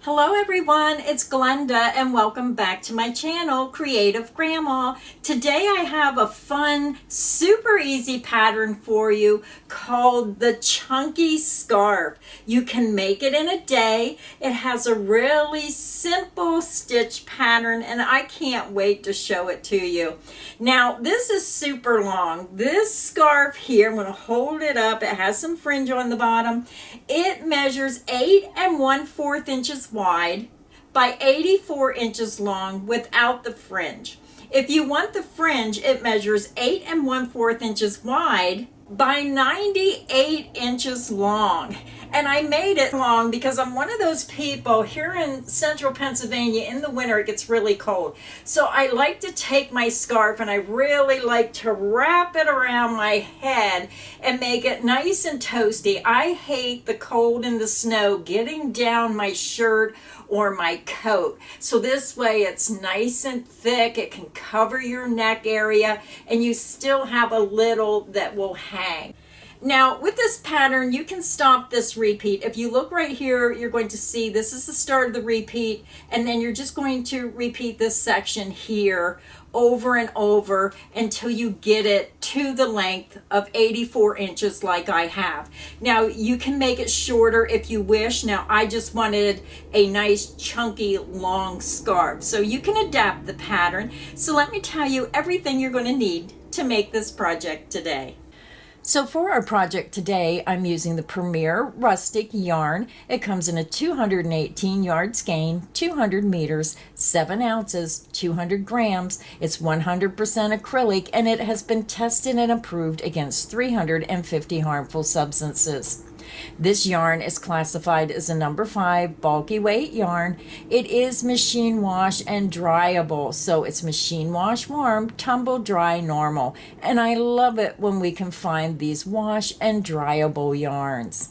Hello everyone, it's Glenda and welcome back to my channel, Creative Grandma. Today I have a fun, super easy pattern for you called the Chunky Scarf. You can make it in a day. It has a really simple stitch pattern and I can't wait to show it to you. Now this is super long. This scarf here, I'm going to hold it up. It has some fringe on the bottom. It measures 8 1/4 inches wide by 84 inches long without the fringe. If you want the fringe, it measures 8 1/4 inches wide by 98 inches long. And I made it long because I'm one of those people here in central Pennsylvania. In the winter it gets really cold, so I like to take my scarf and I really like to wrap it around my head and make it nice and toasty. I hate the cold and the snow getting down my shirt or my coat, so this way it's nice and thick. It can cover your neck area and you still have a little that will hang. Now with this pattern you can stop this repeat. If you look right here, you're going to see this is the start of the repeat, and then you're just going to repeat this section here over and over until you get it to the length of 84 inches like I have. Now you can make it shorter if you wish. Now I just wanted a nice chunky long scarf, so you can adapt the pattern. So let me tell you everything you're going to need to make this project today. So for our project today, I'm using the Premier Rustic yarn. It comes in a 218 yard skein, 200 meters, 7 ounces, 200 grams. It's 100% acrylic and it has been tested and approved against 350 harmful substances. This yarn is classified as a number 5 bulky weight yarn. It is machine wash and dryable, so it's machine wash warm, tumble dry normal, and I love it when we can find these wash and dryable yarns.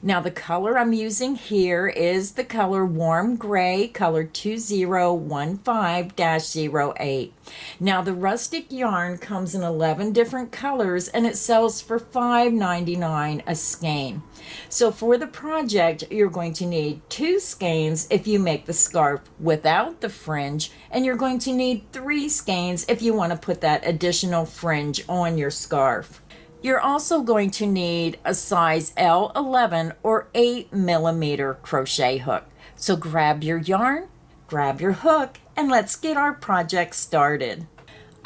Now the color I'm using here is the color Warm Gray, color 2015-08. Now the rustic yarn comes in 11 different colors and it sells for $5.99 a skein. So for the project, you're going to need 2 skeins if you make the scarf without the fringe, and you're going to need 3 skeins if you want to put that additional fringe on your scarf. You're also going to need a size L11 or 8 millimeter crochet hook. So grab your yarn, grab your hook, and let's get our project started.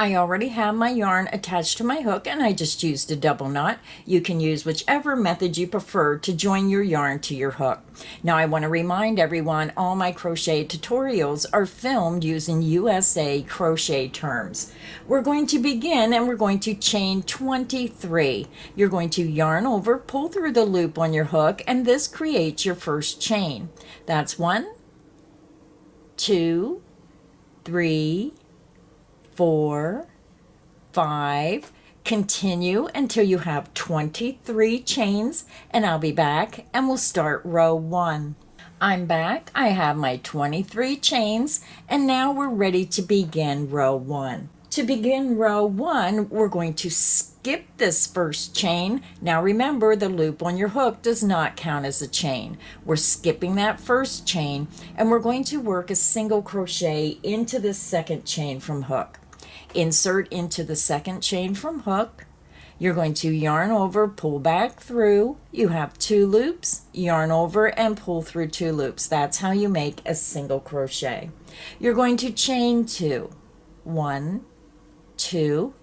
I already have my yarn attached to my hook and I just used a double knot. You can use whichever method you prefer to join your yarn to your hook. Now I want to remind everyone all my crochet tutorials are filmed using USA crochet terms. We're going to begin and we're going to chain 23. You're going to yarn over, pull through the loop on your hook, and this creates your first chain. That's 1, 2, 3, 4, 5. Continue until you have 23 chains, and I'll be back and we'll start row 1. I'm back. I have my 23 chains, and now we're ready to begin row 1. To begin row 1, we're going to skip this first chain. Now remember, the loop on your hook does not count as a chain. We're skipping that first chain and we're going to work a single crochet into the second chain from hook. Insert into the second chain from hook. You're going to yarn over, pull back through. You have 2 loops, yarn over and pull through 2 loops. That's how you make a single crochet. You're going to chain 2, 1, 2,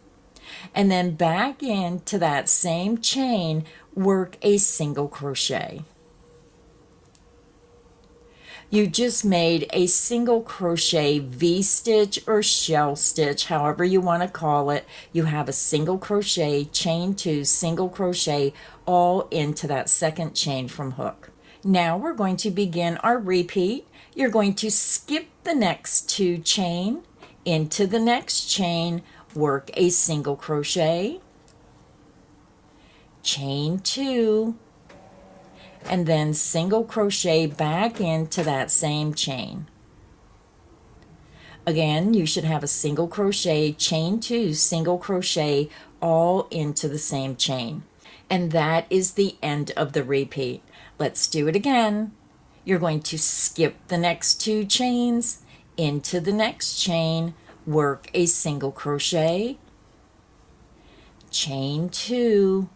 and then back into that same chain, work a single crochet. You just made a single crochet V-stitch or shell stitch, however you want to call it. You have a single crochet, chain 2, single crochet, all into that second chain from hook. Now we're going to begin our repeat. You're going to skip the next 2 chain, into the next chain, work a single crochet, chain 2, and then single crochet back into that same chain. Again, you should have a single crochet, chain 2, single crochet, all into the same chain. And that is the end of the repeat. Let's do it again. you're going to skip the next 2 chains, into the next chain, work a single crochet, chain 2,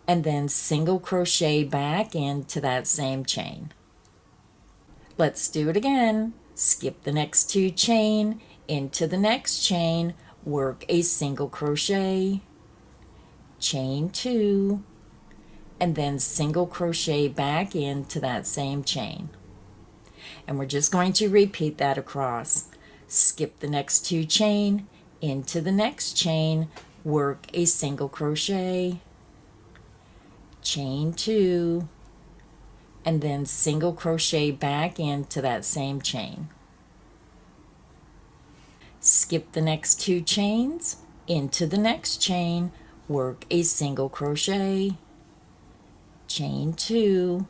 and then single crochet back into that same chain. Let's do it again. Skip the next 2 chain, into the next chain, work a single crochet, chain 2, and then single crochet back into that same chain. And we're just going to repeat that across. Skip the next 2 chain, into the next chain, work a single crochet, chain 2, and then single crochet back into that same chain. Skip the next 2 chains, into the next chain, work a single crochet, chain 2,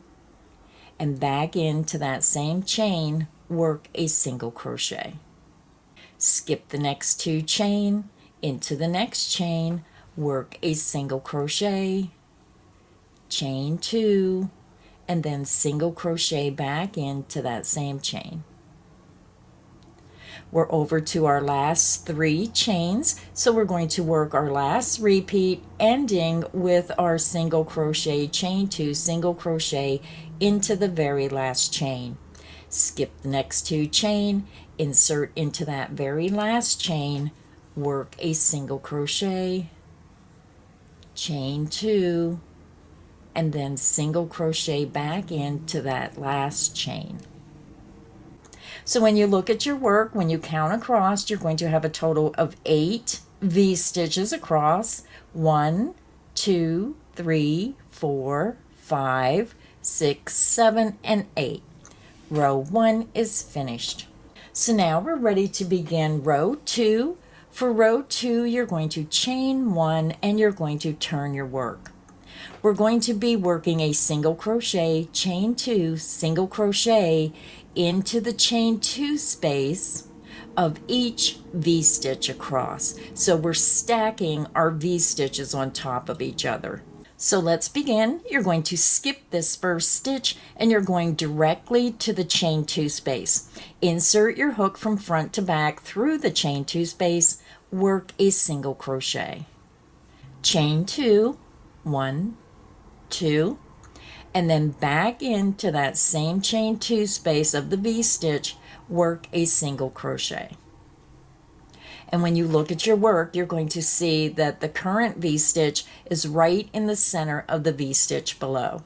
and back into that same chain, work a single crochet. Skip the next 2 chain, into the next chain, work a single crochet, chain 2, and then single crochet back into that same chain. We're over to our last 3 chains, so we're going to work our last repeat, ending with our single crochet, chain 2, single crochet into the very last chain. Skip the next 2 chain, insert into that very last chain, work a single crochet, chain 2, and then single crochet back into that last chain. So when you look at your work, when you count across, you're going to have a total of 8 V-stitches across. 1, 2, 3, 4, 5, 6, 7, and 8. Row 1 is finished. So now we're ready to begin row 2. For row 2, you're going to chain 1 and you're going to turn your work. We're going to be working a single crochet, chain 2, single crochet into the chain 2 space of each V-stitch across. So we're stacking our V-stitches on top of each other. So let's begin. You're going to skip this first stitch and you're going directly to the chain 2 space. Insert your hook from front to back through the chain 2 space, work a single crochet. Chain 2, 1, 2, and then back into that same chain 2 space of the V-stitch, work a single crochet. And when you look at your work, you're going to see that the current V-stitch is right in the center of the V-stitch below.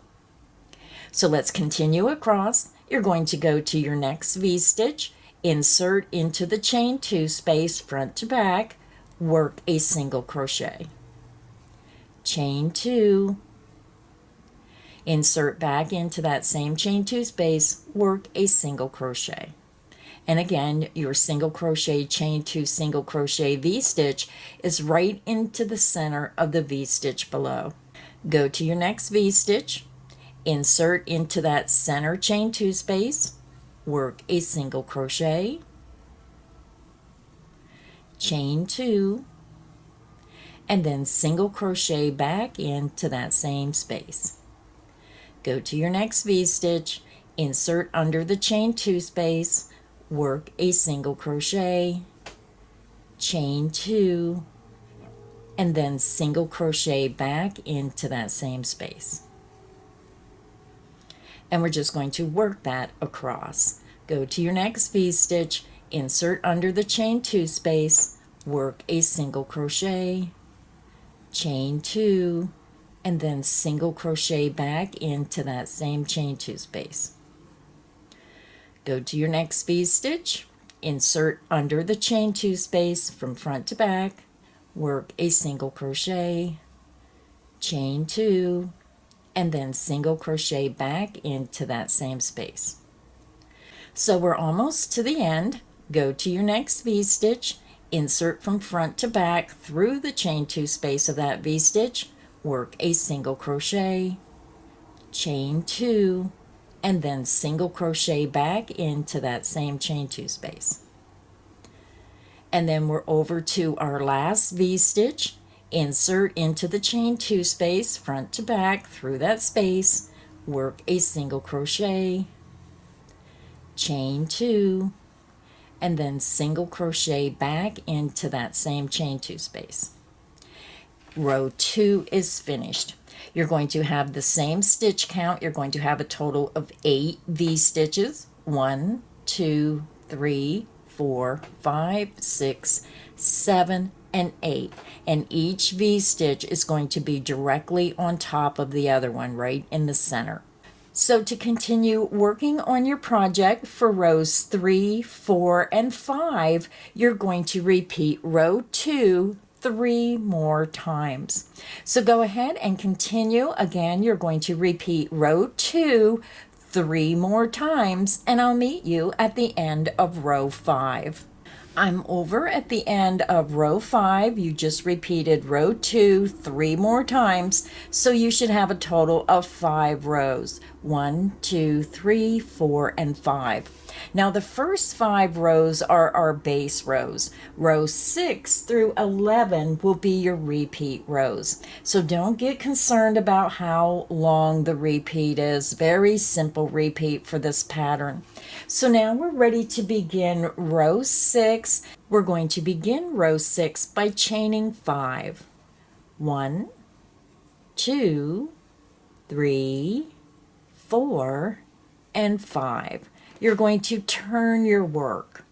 So let's continue across. You're going to go to your next V-stitch, insert into the chain 2 space front to back, work a single crochet. Chain 2, insert back into that same chain 2 space, work a single crochet. And again, your single crochet, chain 2, single crochet V-stitch is right into the center of the V-stitch below. Go to your next V-stitch, insert into that center chain 2 space, work a single crochet, chain 2, and then single crochet back into that same space. Go to your next V-stitch, insert under the chain 2 space, work a single crochet, chain 2, and then single crochet back into that same space. And we're just going to work that across. Go to your next V-stitch, insert under the chain 2 space, work a single crochet, chain 2, and then single crochet back into that same chain 2 space. Go to your next V-stitch, insert under the chain 2 space from front to back, work a single crochet, chain 2, and then single crochet back into that same space. So we're almost to the end. Go to your next V-stitch, insert from front to back through the chain 2 space of that V-stitch, work a single crochet, chain 2, and then single crochet back into that same chain 2 space. And then we're over to our last V-stitch, insert into the chain 2 space front to back through that space, work a single crochet, chain 2, and then single crochet back into that same chain 2 space. Row 2 is finished. You're going to have the same stitch count. You're going to have a total of 8 V-stitches. 1, 2, 3, 4, 5, 6, 7, and 8. And each V-stitch is going to be directly on top of the other one, right in the center. So to continue working on your project for rows 3, 4, and 5, you're going to repeat row 2 3 more times. So go ahead and continue. Again, you're going to repeat row 2 3 more times, and I'll meet you at the end of row 5. I'm over at the end of row 5. You just repeated row 2 3 more times, so you should have a total of 5 rows. 1, 2, 3, 4, and 5. Now the first 5 rows are our base rows. Rows 6 through 11 will be your repeat rows. So don't get concerned about how long the repeat is. Very simple repeat for this pattern. So now we're ready to begin row 6. We're going to begin row 6 by chaining 5. 1, 2, 3, 4, and 5. You're going to turn your work.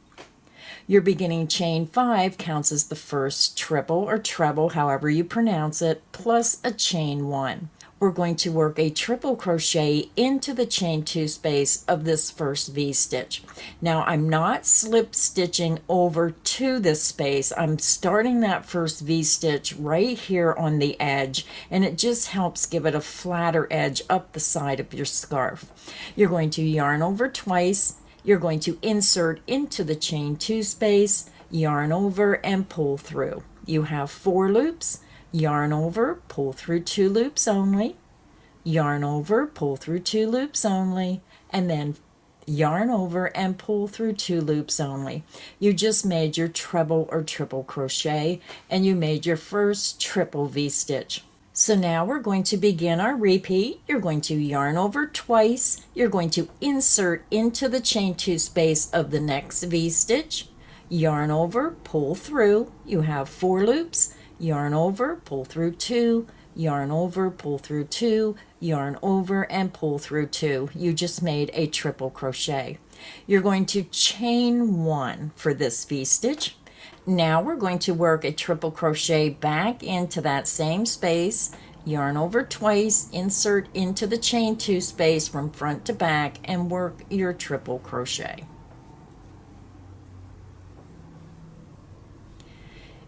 Your beginning chain 5 counts as the first triple or treble, however you pronounce it, plus a chain 1. We're going to work a triple crochet into the chain 2 space of this first V-stitch. Now I'm not slip stitching over to this space. I'm starting that first V-stitch right here on the edge, and it just helps give it a flatter edge up the side of your scarf. You're going to yarn over twice. You're going to insert into the chain 2 space, yarn over, and pull through. You have 4 loops. Yarn over, pull through 2 loops only, yarn over, pull through 2 loops only, and then yarn over and pull through 2 loops only. You just made your treble or triple crochet, and you made your first triple V-stitch. So now we're going to begin our repeat. You're going to yarn over twice. You're going to insert into the chain 2 space of the next V-stitch, yarn over, pull through. You have 4 loops. Yarn over, pull through 2, yarn over, pull through 2, yarn over, and pull through 2. You just made a triple crochet. You're going to chain 1 for this V-stitch. Now we're going to work a triple crochet back into that same space, yarn over twice, insert into the chain 2 space from front to back, and work your triple crochet.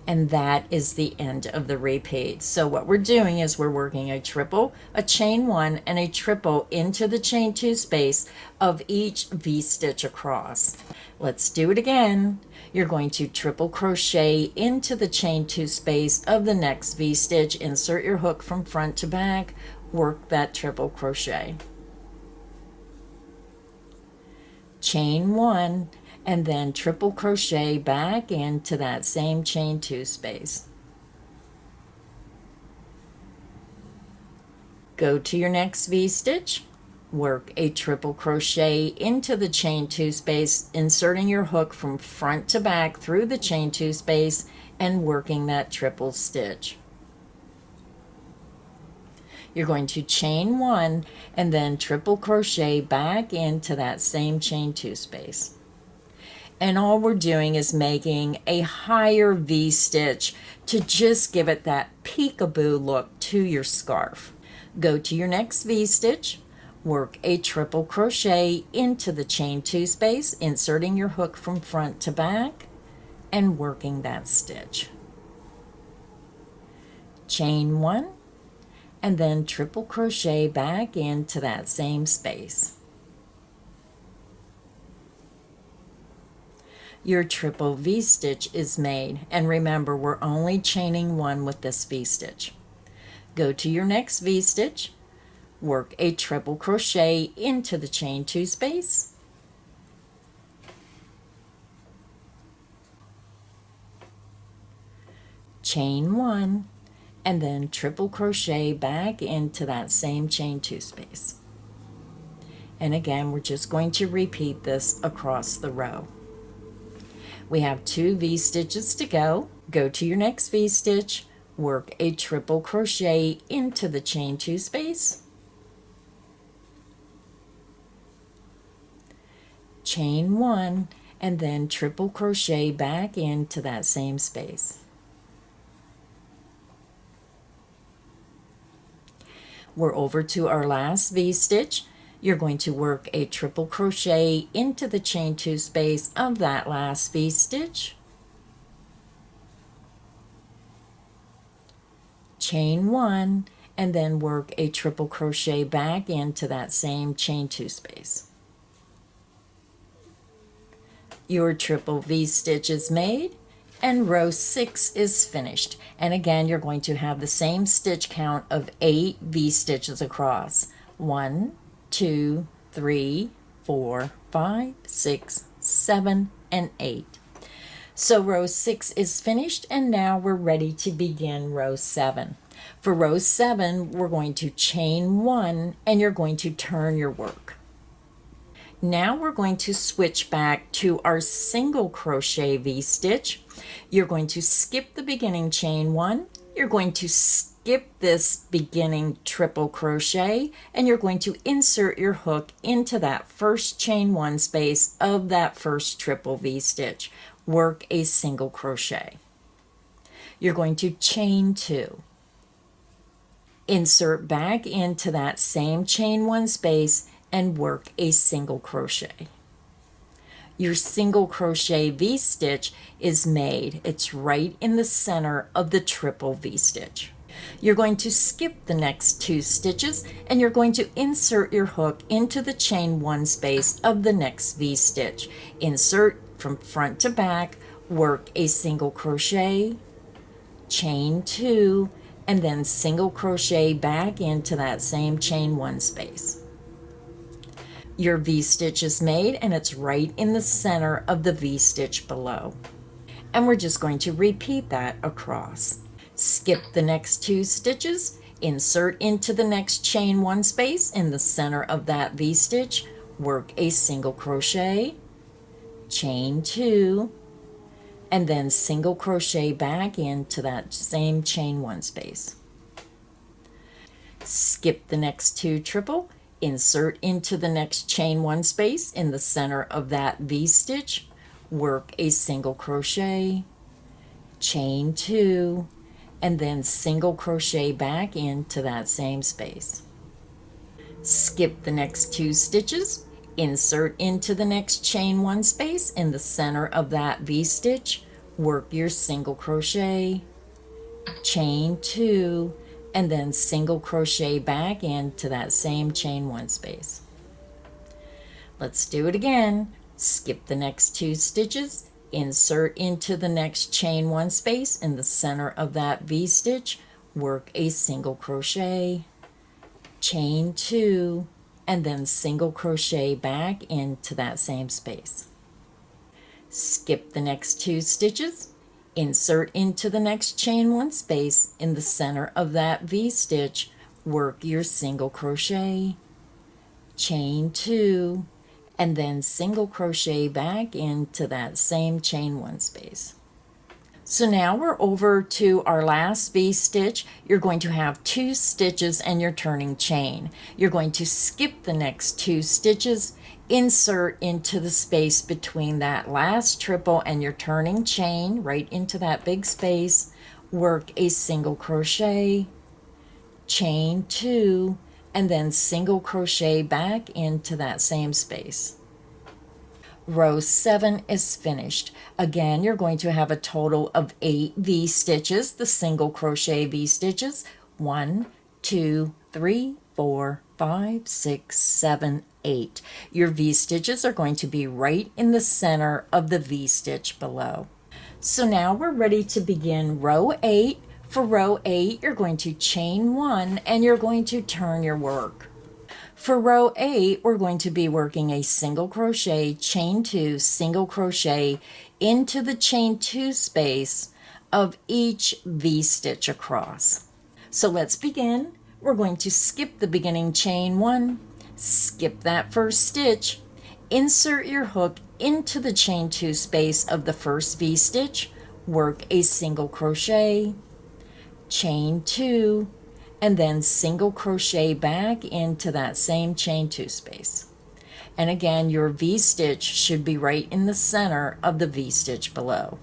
And that is the end of the repeat. So what we're doing is we're working a triple, a chain 1, and a triple into the chain 2 space of each V-stitch across. Let's do it again. You're going to triple crochet into the chain 2 space of the next V-stitch, insert your hook from front to back, work that triple crochet. Chain 1, and then triple crochet back into that same chain 2 space. Go to your next V-stitch, work a triple crochet into the chain 2 space, inserting your hook from front to back through the chain 2 space and working that triple stitch. You're going to chain 1 and then triple crochet back into that same chain 2 space. And all we're doing is making a higher V-stitch to just give it that peekaboo look to your scarf. Go to your next V-stitch, work a triple crochet into the chain 2 space, inserting your hook from front to back and working that stitch. Chain 1 and then triple crochet back into that same space. Your triple V-stitch is made, and remember, we're only chaining 1 with this V-stitch. Go to your next V-stitch, work a triple crochet into the chain 2 space, chain 1, and then triple crochet back into that same chain 2 space. And again, we're just going to repeat this across the row. We have 2 V-stitches to go. Go to your next V-stitch, work a triple crochet into the chain 2 space, chain 1, and then triple crochet back into that same space. We're over to our last V-stitch. You're going to work a triple crochet into the chain 2 space of that last V-stitch, chain 1, and then work a triple crochet back into that same chain 2 space. Your triple V-stitch is made and row 6 is finished. And again, you're going to have the same stitch count of 8 V-stitches across. 1, 2, 3, 4, 5, 6, 7, and 8. So row 6 is finished, and now we're ready to begin row 7. For row 7, we're going to chain 1, and you're going to turn your work. Now we're going to switch back to our single crochet V-stitch. You're going to skip the beginning chain 1. You're going to skip this beginning triple crochet, and you're going to insert your hook into that first chain 1 space of that first triple V-stitch. Work a single crochet. You're going to chain 2. Insert back into that same chain 1 space and work a single crochet. Your single crochet V-stitch is made. It's right in the center of the triple V-stitch. You're going to skip the next 2 stitches, and you're going to insert your hook into the chain 1 space of the next V-stitch. Insert from front to back, work a single crochet, chain 2, and then single crochet back into that same chain 1 space. Your V-stitch is made, and it's right in the center of the V-stitch below. And we're just going to repeat that across. Skip the next 2 stitches, insert into the next chain 1 space in the center of that V-stitch, work a single crochet, chain 2, and then single crochet back into that same chain 1 space. Skip the next 2 triple, insert into the next chain 1 space in the center of that V-stitch, work a single crochet, chain 2, and then single crochet back into that same space. Skip the next 2 stitches, insert into the next chain 1 space in the center of that V-stitch, work your single crochet, chain 2, and then single crochet back into that same chain 1 space. Let's do it again. Skip the next 2 stitches, insert into the next chain 1 space in the center of that V-stitch, work a single crochet, chain 2, and then single crochet back into that same space. Skip the next 2 stitches, insert into the next chain 1 space in the center of that V-stitch, work your single crochet, chain 2, and then single crochet back into that same chain 1 space. So now we're over to our last V-stitch. You're going to have 2 stitches and your turning chain. You're going to skip the next 2 stitches, insert into the space between that last triple and your turning chain right into that big space, work a single crochet, chain 2, and then single crochet back into that same space. Row 7 is finished. Again, you're going to have a total of 8 V-stitches, the single crochet V-stitches. 1, 2, 3, 4, 5, 6, 7, 8. Your V-stitches are going to be right in the center of the V-stitch below. So now we're ready to begin row 8. For row 8, you're going to chain 1 and you're going to turn your work. For row 8, we're going to be working a single crochet, chain 2, single crochet into the chain 2 space of each V-stitch across. So let's begin. We're going to skip the beginning chain 1, Skip that first stitch. Insert your hook into the chain 2 space of the first V-stitch. Work a single crochet, chain 2, and then single crochet back into that same chain 2 space. And again, your V-stitch should be right in the center of the V-stitch below.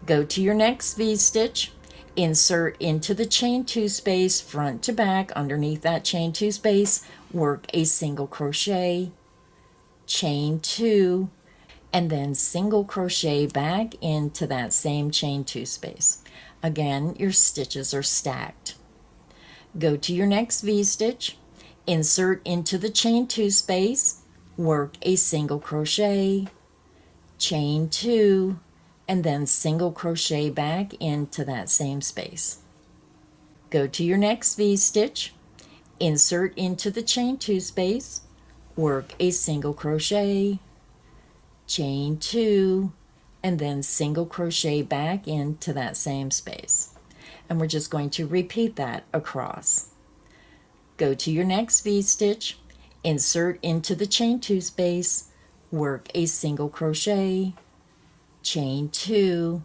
Go to your next V-stitch, insert into the chain 2 space front to back underneath that chain 2 space, work a single crochet, chain 2, and then single crochet back into that same chain 2 space. Again, your stitches are stacked. Go to your next V-stitch, insert into the chain 2 space, work a single crochet, chain 2, and then single crochet back into that same space. Go to your next V-stitch, insert into the chain 2 space, work a single crochet, chain 2, and then single crochet back into that same space. And we're just going to repeat that across. Go to your next V-stitch, insert into the chain 2 space, work a single crochet, chain 2,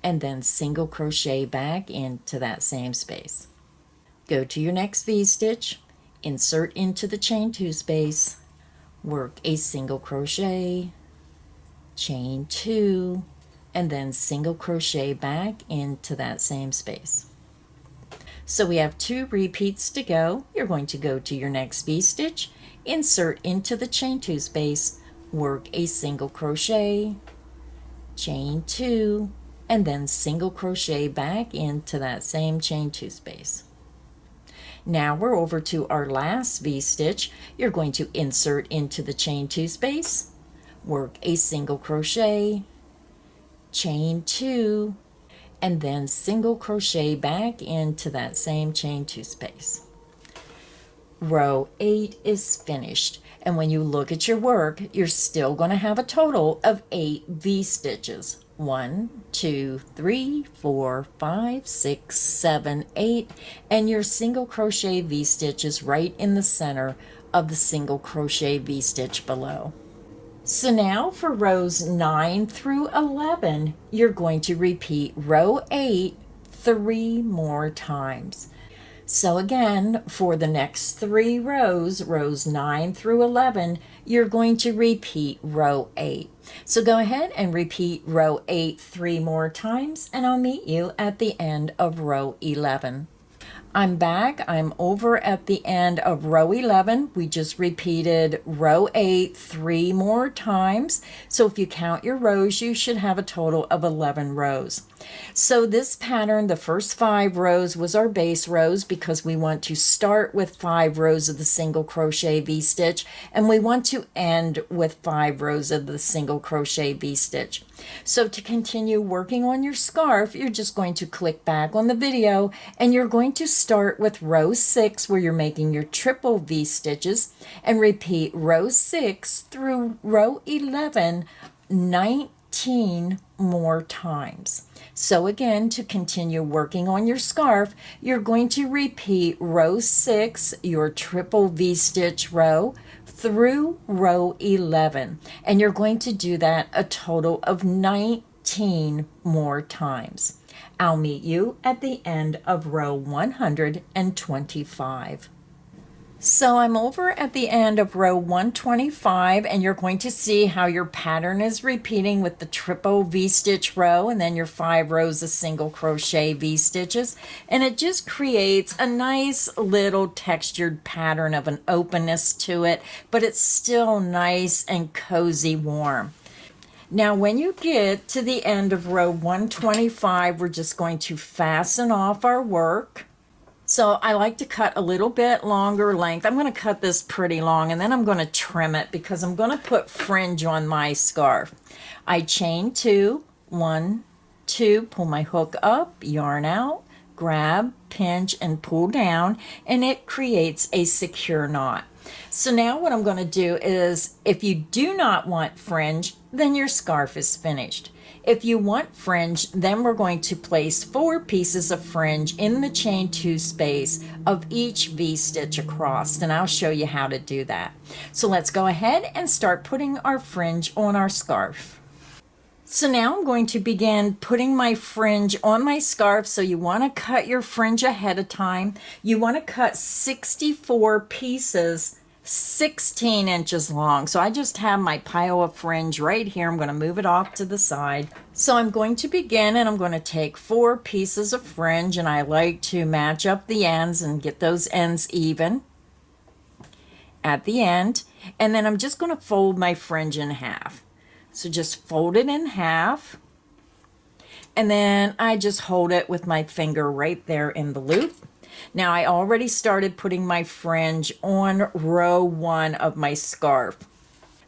and then single crochet back into that same space. Go to your next V-stitch, insert into the chain 2 space, work a single crochet, chain 2, and then single crochet back into that same space. So we have 2 repeats to go. You're going to go to your next V-stitch, insert into the chain 2 space, work a single crochet, chain 2, and then single crochet back into that same chain 2 space. Now we're over to our last V-stitch. You're going to insert into the chain 2 space, work a single crochet, chain 2, and then single crochet back into that same chain 2 space. Row 8 is finished, and when you look at your work, you're still going to have a total of 8 V-stitches. 1, 2, 3, 4, 5, 6, 7, 8, and your single crochet V-stitch is right in the center of the single crochet V-stitch below. So now for rows 9 through 11, you're going to repeat row 8 3 more times. So again, for the next 3 rows, rows 9 through 11, you're going to repeat row 8. So go ahead and repeat row 8 3 more times, and I'll meet you at the end of row 11. I'm back. I'm over at the end of row 11. We just repeated row 8 3 more times. So if you count your rows, you should have a total of 11 rows. So this pattern, the first 5 rows was our base rows because we want to start with 5 rows of the single crochet V-stitch, and we want to end with 5 rows of the single crochet V-stitch. So to continue working on your scarf, you're just going to click back on the video, and you're going to start with row 6 where you're making your triple V-stitches, and repeat row 6 through row 11 19 more times. So again, to continue working on your scarf, you're going to repeat row 6, your triple V-stitch row, through row 11. And you're going to do that a total of 19 more times. I'll meet you at the end of row 125. So I'm over at the end of row 125, and you're going to see how your pattern is repeating with the triple V-stitch row and then your 5 rows of single crochet V-stitches, and it just creates a nice little textured pattern of an openness to it, but it's still nice and cozy warm. Now when you get to the end of row 125, we're just going to fasten off our work. So I like to cut a little bit longer length. I'm going to cut this pretty long, and then I'm going to trim it because I'm going to put fringe on my scarf. I chain 2, 1, 2, pull my hook up, yarn out, grab, pinch, and pull down, and it creates a secure knot. So now what I'm going to do is, if you do not want fringe, then your scarf is finished. If you want fringe, then we're going to place 4 pieces of fringe in the chain 2 space of each V-stitch across, and I'll show you how to do that. So let's go ahead and start putting our fringe on our scarf. So now I'm going to begin putting my fringe on my scarf. So you want to cut your fringe ahead of time. You want to cut 64 pieces 16 inches long. So I just have my pile of fringe right here. I'm going to move it off to the side. So I'm going to begin, and I'm going to take 4 pieces of fringe, and I like to match up the ends and get those ends even at the end. And then I'm just going to fold my fringe in half. So just fold it in half, and then I just hold it with my finger right there in the loop. Now I already started putting my fringe on row 1 of my scarf.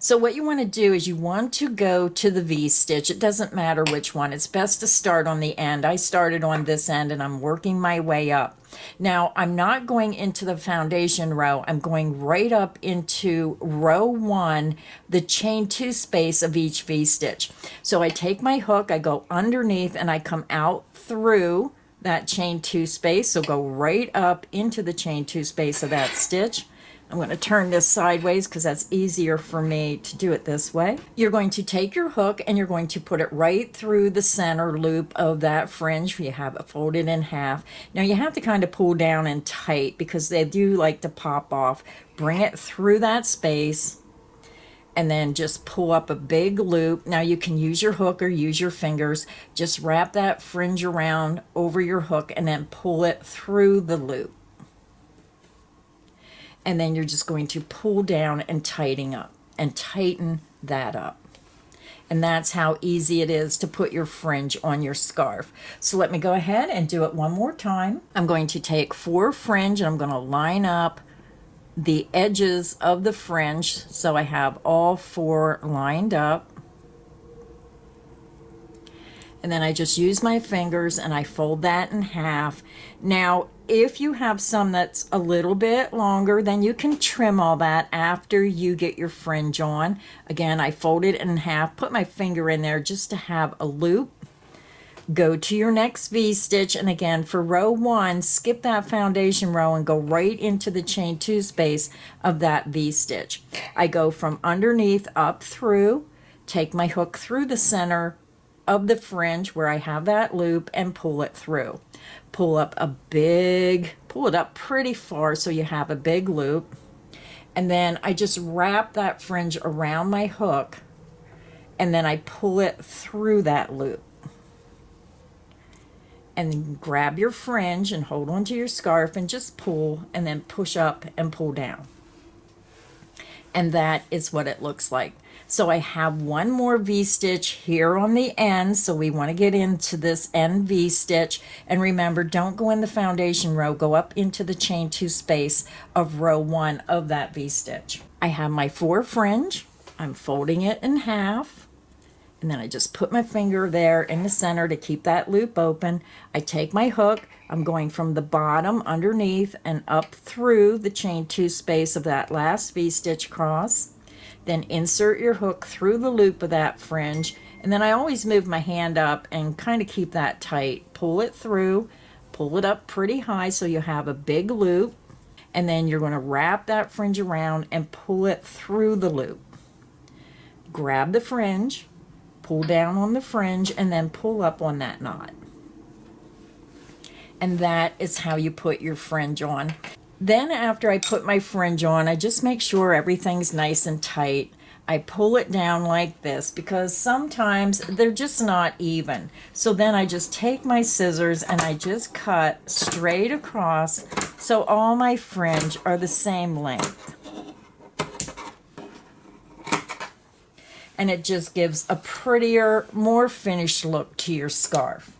So what you want to do is you want to go to the V-stitch. It doesn't matter which one. It's best to start on the end. I started on this end and I'm working my way up. Now I'm not going into the foundation row. I'm going right up into row 1, the chain 2 space of each V-stitch. So I take my hook, I go underneath, and I come out through that chain 2 space. So go right up into the chain 2 space of that stitch. I'm going to turn this sideways because that's easier for me to do it this way. You're going to take your hook and you're going to put it right through the center loop of that fringe. You have it folded in half. Now you have to kind of pull down and tight because they do like to pop off. Bring it through that space and then just pull up a big loop. Now you can use your hook or use your fingers. Just wrap that fringe around over your hook and then pull it through the loop. And then you're just going to pull down and tighten that up. And that's how easy it is to put your fringe on your scarf. So let me go ahead and do it one more time. I'm going to take 4 fringe and I'm going to line up the edges of the fringe so I have all 4 lined up. And then I just use my fingers and I fold that in half. Now, if you have some that's a little bit longer, then you can trim all that after you get your fringe on. Again, I fold it in half, put my finger in there just to have a loop. Go to your next V-stitch, and again, for row 1, skip that foundation row and go right into the chain 2 space of that V-stitch. I go from underneath up through, take my hook through the center of the fringe where I have that loop and pull it through. Pull it up pretty far so you have a big loop. And then I just wrap that fringe around my hook and then I pull it through that loop. And grab your fringe and hold onto your scarf and just pull and then push up and pull down. And that is what it looks like. So I have one more V-stitch here on the end, so we want to get into this end V-stitch. And remember, don't go in the foundation row, go up into the chain 2 space of row 1 of that V-stitch. I have my 4 fringe, I'm folding it in half, and then I just put my finger there in the center to keep that loop open. I take my hook, I'm going from the bottom underneath and up through the chain 2 space of that last V-stitch across. Then insert your hook through the loop of that fringe, and then I always move my hand up and kind of keep that tight. Pull it through, pull it up pretty high so you have a big loop, and then you're going to wrap that fringe around and pull it through the loop. Grab the fringe, pull down on the fringe, and then pull up on that knot. And that is how you put your fringe on. Then after I put my fringe on, I just make sure everything's nice and tight. I pull it down like this because sometimes they're just not even. So then I just take my scissors and I just cut straight across so all my fringe are the same length. And it just gives a prettier, more finished look to your scarf.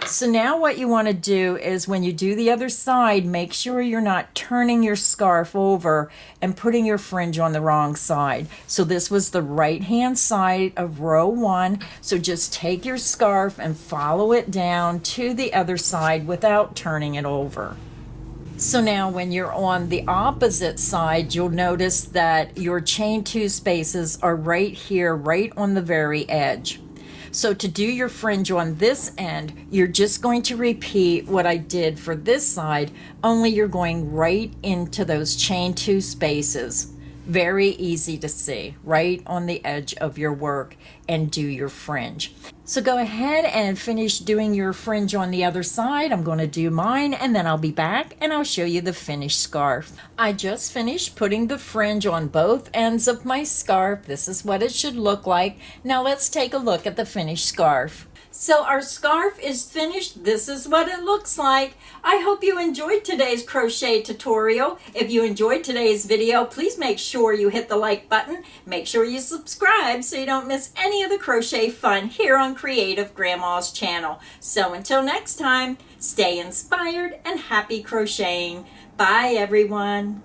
So now what you want to do is when you do the other side, make sure you're not turning your scarf over and putting your fringe on the wrong side. So this was the right hand side of row 1. So just take your scarf and follow it down to the other side without turning it over. So now when you're on the opposite side, you'll notice that your chain 2 spaces are right here, right on the very edge. So to do your fringe on this end, you're just going to repeat what I did for this side, only you're going right into those chain 2 spaces. Very easy to see, right on the edge of your work, and do your fringe. So go ahead and finish doing your fringe on the other side. I'm going to do mine, and then I'll be back and I'll show you the finished scarf. I just finished putting the fringe on both ends of my scarf. This is what it should look like. Now let's take a look at the finished scarf. So our scarf is finished. This is what it looks like. I hope you enjoyed today's crochet tutorial. If you enjoyed today's video, please make sure you hit the like button. Make sure you subscribe so you don't miss any of the crochet fun here on Creative Grandma's channel. So until next time, stay inspired and happy crocheting. Bye everyone.